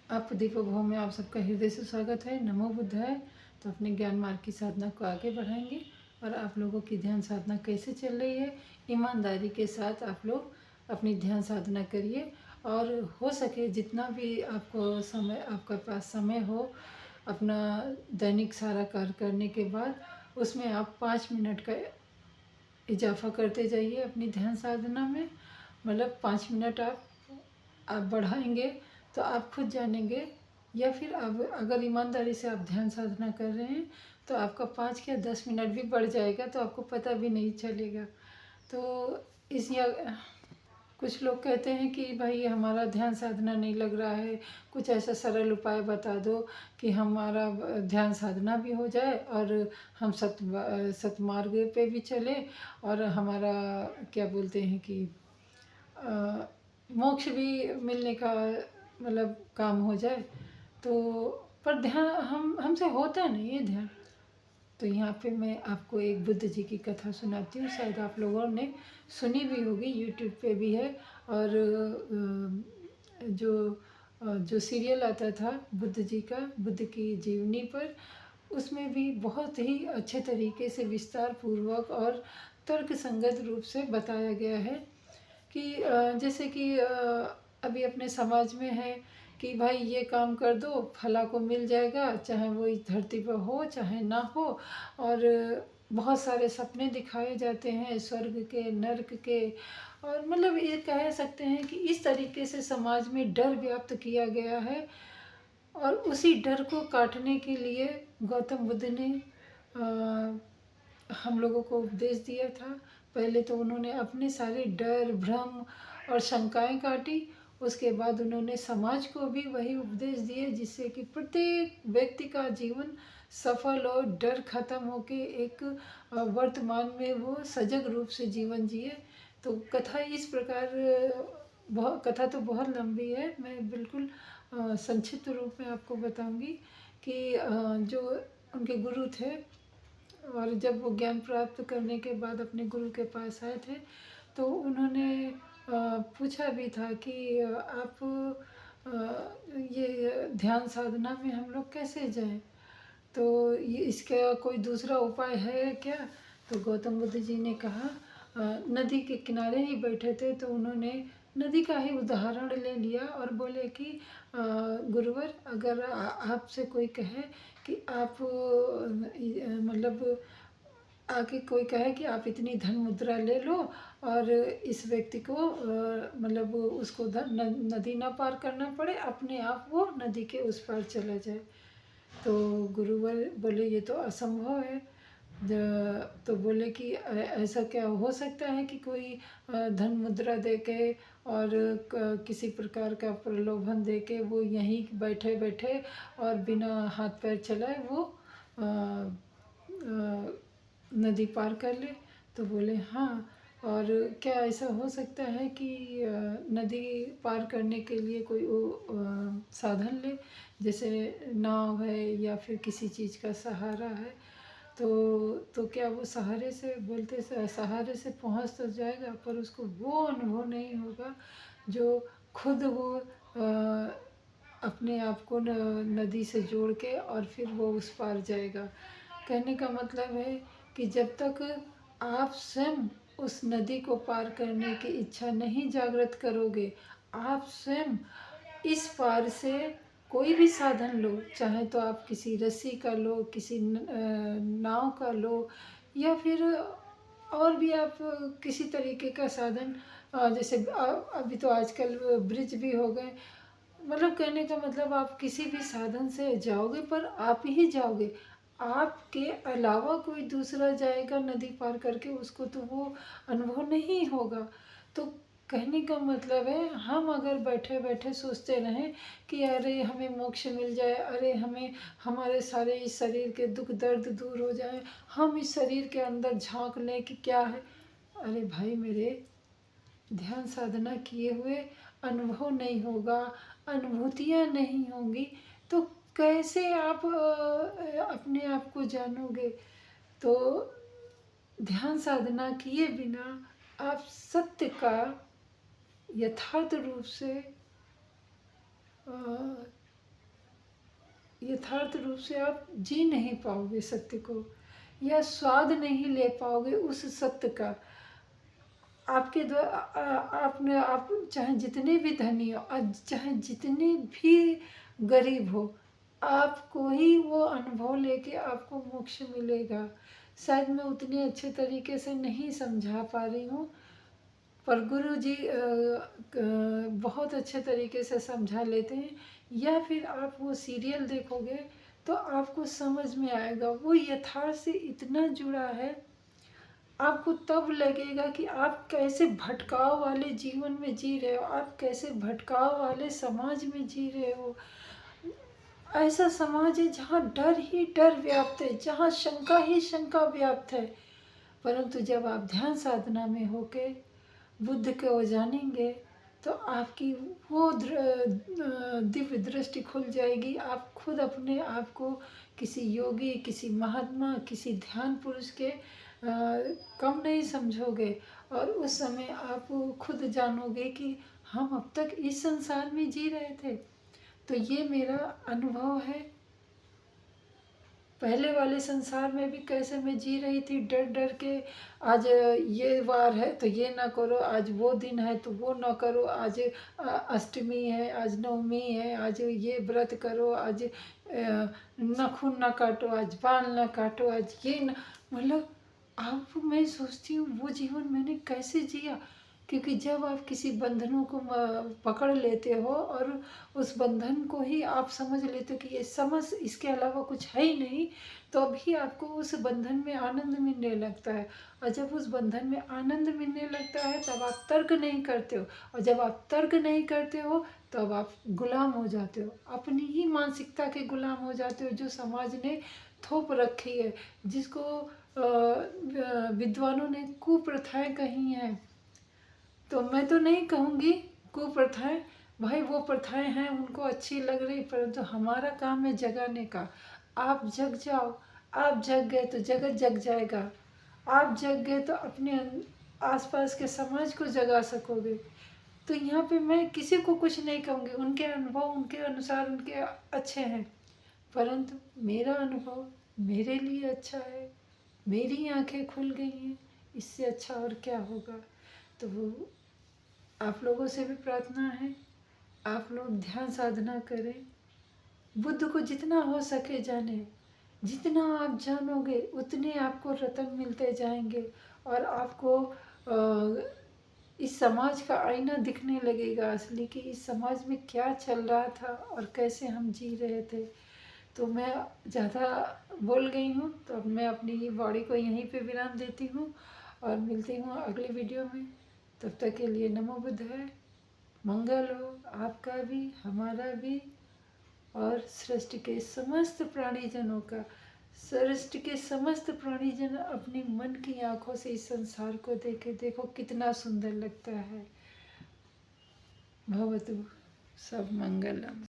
आप दीपोभव में आप सबका हृदय से स्वागत है। नमो बुद्धाय। तो अपने ज्ञान मार्ग की साधना को आगे बढ़ाएंगे। और आप लोगों की ध्यान साधना कैसे चल रही है, ईमानदारी के साथ आप लोग अपनी ध्यान साधना करिए। और हो सके जितना भी आपको समय, आपके पास समय हो, अपना दैनिक सारा कार्य करने के बाद उसमें आप 5 मिनट का इजाफा करते जाइए अपनी ध्यान साधना में। मतलब 5 मिनट आप बढ़ाएंगे तो आप खुद जानेंगे। या फिर अब अगर ईमानदारी से आप ध्यान साधना कर रहे हैं तो आपका 5 या 10 मिनट भी बढ़ जाएगा तो आपको पता भी नहीं चलेगा। तो इस या कुछ लोग कहते हैं कि भाई हमारा ध्यान साधना नहीं लग रहा है, कुछ ऐसा सरल उपाय बता दो कि हमारा ध्यान साधना भी हो जाए और हम सतमार्ग पे भी चले और हमारा क्या बोलते हैं कि मोक्ष भी मिलने का मतलब काम हो जाए। तो पर ध्यान हमसे होता नहीं है ध्यान। तो यहाँ पे मैं आपको एक बुद्ध जी की कथा सुनाती हूँ, शायद आप लोगों ने सुनी भी होगी, यूट्यूब पे भी है। और जो सीरियल आता था बुद्ध जी का, बुद्ध की जीवनी पर, उसमें भी बहुत ही अच्छे तरीके से विस्तार पूर्वक और तर्क संगत रूप से बताया गया है कि जैसे कि अभी अपने समाज में है कि भाई ये काम कर दो फला को मिल जाएगा, चाहे वो इस धरती पर हो चाहे ना हो। और बहुत सारे सपने दिखाए जाते हैं स्वर्ग के, नर्क के। और मतलब ये कह सकते हैं कि इस तरीके से समाज में डर व्याप्त किया गया है। और उसी डर को काटने के लिए गौतम बुद्ध ने हम लोगों को उपदेश दिया था। पहले तो उन्होंने अपने सारे डर, भ्रम और शंकाएं काटी। उसके बाद उन्होंने समाज को भी वही उपदेश दिए जिससे कि प्रत्येक व्यक्ति का जीवन सफल और डर खत्म होके एक वर्तमान में वो सजग रूप से जीवन जिए। तो कथा इस प्रकार, बहुत कथा तो बहुत लंबी है, मैं बिल्कुल संक्षिप्त रूप में आपको बताऊंगी कि जो उनके गुरु थे और जब वो ज्ञान प्राप्त करने के बाद अपने गुरु के पास आए थे तो उन्होंने पूछा भी था कि आप ये ध्यान साधना में हम लोग कैसे जाएं, तो ये इसका कोई दूसरा उपाय है क्या। तो गौतम बुद्ध जी ने कहा, नदी के किनारे ही बैठे थे तो उन्होंने नदी का ही उदाहरण ले लिया और बोले कि गुरुवर, अगर आपसे कोई कहे कि आप मतलब आके कोई कहे कि आप इतनी धन मुद्रा ले लो और इस व्यक्ति को मतलब उसको नदी ना पार करना पड़े, अपने आप वो नदी के उस पार चला जाए। तो गुरुवर बोले ये तो असंभव है। तो बोले कि ऐसा क्या हो सकता है कि कोई धन मुद्रा दे के और किसी प्रकार का प्रलोभन दे के वो यहीं बैठे बैठे और बिना हाथ पैर चलाए वो अ, नदी पार कर ले। तो बोले हाँ। और क्या ऐसा हो सकता है कि नदी पार करने के लिए कोई साधन ले, जैसे नाव है या फिर किसी चीज़ का सहारा है। तो क्या वो सहारे से, बोलते सहारे से पहुंच तो जाएगा पर उसको वो अनुभव नहीं होगा जो खुद वो अपने आप को नदी से जोड़ के और फिर वो उस पार जाएगा। कहने का मतलब है कि जब तक आप स्वयं उस नदी को पार करने की इच्छा नहीं जागृत करोगे, आप स्वयं इस पार से कोई भी साधन लो, चाहे तो आप किसी रस्सी का लो, किसी नाव का लो, या फिर और भी आप किसी तरीके का साधन, जैसे अभी तो आजकल ब्रिज भी हो गए। मतलब कहने का मतलब आप किसी भी साधन से जाओगे पर आप ही जाओगे, आपके अलावा कोई दूसरा जाएगा नदी पार करके, उसको तो वो अनुभव नहीं होगा। तो कहने का मतलब है, हम अगर बैठे बैठे सोचते रहें कि अरे हमें मोक्ष मिल जाए, अरे हमें हमारे सारे इस शरीर के दुख दर्द दूर हो जाए, हम इस शरीर के अंदर झांक लें कि क्या है। अरे भाई मेरे, ध्यान साधना किए हुए अनुभव नहीं होगा, अनुभूतियाँ नहीं होंगी, तो कैसे आप अपने आप को जानोगे। तो ध्यान साधना किए बिना आप सत्य का यथार्थ रूप से यथार्थ रूप से आप जी नहीं पाओगे सत्य को, या स्वाद नहीं ले पाओगे उस सत्य का। आपके द्वारा आपने आप चाहे जितने भी धनी हो, चाहे जितने भी गरीब हो, आपको ही वो अनुभव लेके आपको मोक्ष मिलेगा। शायद मैं उतने अच्छे तरीके से नहीं समझा पा रही हूँ, पर गुरु जी बहुत अच्छे तरीके से समझा लेते हैं। या फिर आप वो सीरियल देखोगे तो आपको समझ में आएगा, वो यथार्थ से इतना जुड़ा है। आपको तब लगेगा कि आप कैसे भटकाव वाले जीवन में जी रहे हो, आप कैसे भटकाव वाले समाज में जी रहे हो। ऐसा समाज है जहाँ डर ही डर व्याप्त है, जहाँ शंका ही शंका व्याप्त है। परंतु जब आप ध्यान साधना में होके बुद्ध को जानेंगे तो आपकी वो दिव्य दृष्टि खुल जाएगी। आप खुद अपने आप को किसी योगी, किसी महात्मा, किसी ध्यान पुरुष के कम नहीं समझोगे, और उस समय आप खुद जानोगे कि हम अब तक इस संसार में जी रहे थे। तो ये मेरा अनुभव है। पहले वाले संसार में भी कैसे मैं जी रही थी डर डर के, आज ये वार है तो ये ना करो, आज वो दिन है तो वो ना करो, आज अष्टमी है, आज नवमी है, आज ये व्रत करो, आज नाखून ना काटो, आज बाल ना काटो, आज ये ना, मतलब अब मैं सोचती हूँ वो जीवन मैंने कैसे जिया। क्योंकि जब आप किसी बंधनों को पकड़ लेते हो और उस बंधन को ही आप समझ लेते हो कि ये समझ, इसके अलावा कुछ है ही नहीं, तो अभी आपको उस बंधन में आनंद मिलने लगता है। और जब उस बंधन में आनंद मिलने लगता है तब आप तर्क नहीं करते हो, और जब आप तर्क नहीं करते हो तब आप गुलाम हो जाते हो, अपनी ही मानसिकता के गुलाम हो जाते हो जो समाज ने थोप रखी है, जिसको विद्वानों ने कुप्रथाएं कही हैं। तो मैं तो नहीं कहूँगी कुप्रथाएं, भाई वो प्रथाएं हैं उनको अच्छी लग रही, परंतु हमारा काम है जगाने का। आप जग जाओ, आप जग गए तो जगत जग जाएगा, आप जग गए तो अपने आसपास के समाज को जगा सकोगे। तो यहाँ पे मैं किसी को कुछ नहीं कहूँगी, उनके अनुभव उनके अनुसार उनके अच्छे हैं, परंतु मेरा अनुभव मेरे लिए अच्छा है, मेरी आंखें खुल गई हैं, इससे अच्छा और क्या होगा। तो वो आप लोगों से भी प्रार्थना है, आप लोग ध्यान साधना करें, बुद्ध को जितना हो सके जाने। जितना आप जानोगे उतने आपको रतन मिलते जाएंगे, और आपको इस समाज का आईना दिखने लगेगा असली, कि इस समाज में क्या चल रहा था और कैसे हम जी रहे थे। तो मैं ज़्यादा बोल गई हूँ, तो अब मैं अपनी बॉडी को यहीं पे विराम देती हूँ और मिलती हूँ अगले वीडियो में। तब तक के लिए नमो बुद्ध है, मंगल हो आपका भी, हमारा भी, और सृष्टि के समस्त प्राणीजनों का। सृष्टि के समस्त प्राणीजन अपनी मन की आंखों से इस संसार को देखे, देखो कितना सुंदर लगता है। भवतु सब मंगलम।